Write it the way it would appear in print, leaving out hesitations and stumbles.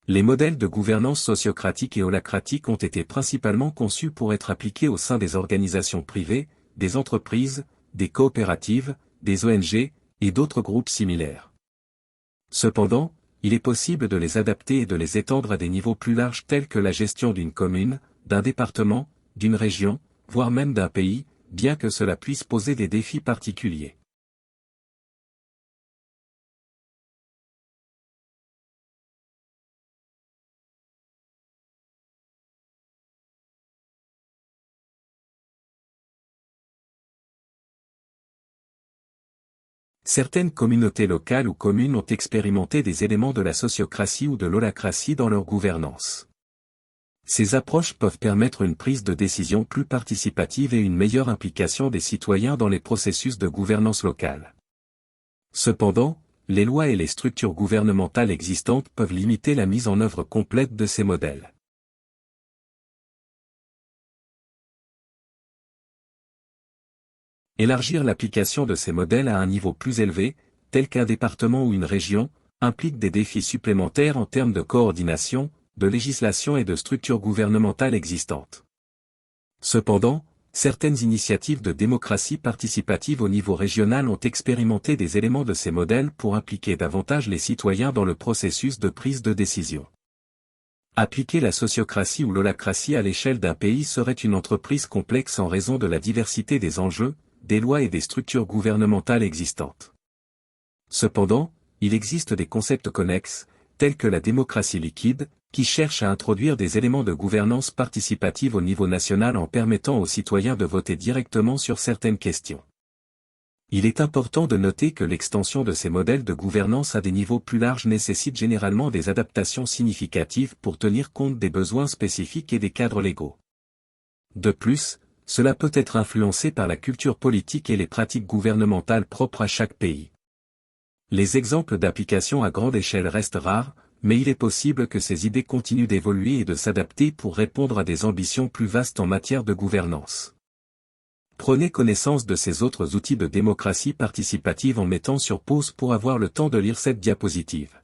Les modèles de gouvernance sociocratique et holacratique ont été principalement conçus pour être appliqués au sein des organisations privées, des entreprises, des coopératives, des ONG, et d'autres groupes similaires. Cependant, il est possible de les adapter et de les étendre à des niveaux plus larges tels que la gestion d'une commune, d'un département, d'une région, voire même d'un pays, bien que cela puisse poser des défis particuliers. Certaines communautés locales ou communes ont expérimenté des éléments de la sociocratie ou de l'holacratie dans leur gouvernance. Ces approches peuvent permettre une prise de décision plus participative et une meilleure implication des citoyens dans les processus de gouvernance locale. Cependant, les lois et les structures gouvernementales existantes peuvent limiter la mise en œuvre complète de ces modèles. Élargir l'application de ces modèles à un niveau plus élevé, tel qu'un département ou une région, implique des défis supplémentaires en termes de coordination, de législation et de structures gouvernementales existantes. Cependant, certaines initiatives de démocratie participative au niveau régional ont expérimenté des éléments de ces modèles pour impliquer davantage les citoyens dans le processus de prise de décision. Appliquer la sociocratie ou l'holacratie à l'échelle d'un pays serait une entreprise complexe en raison de la diversité des enjeux, des lois et des structures gouvernementales existantes. Cependant, il existe des concepts connexes, tels que la démocratie liquide, qui cherche à introduire des éléments de gouvernance participative au niveau national en permettant aux citoyens de voter directement sur certaines questions. Il est important de noter que l'extension de ces modèles de gouvernance à des niveaux plus larges nécessite généralement des adaptations significatives pour tenir compte des besoins spécifiques et des cadres légaux. De plus, cela peut être influencé par la culture politique et les pratiques gouvernementales propres à chaque pays. Les exemples d'application à grande échelle restent rares, mais il est possible que ces idées continuent d'évoluer et de s'adapter pour répondre à des ambitions plus vastes en matière de gouvernance. Prenez connaissance de ces autres outils de démocratie participative en mettant sur pause pour avoir le temps de lire cette diapositive.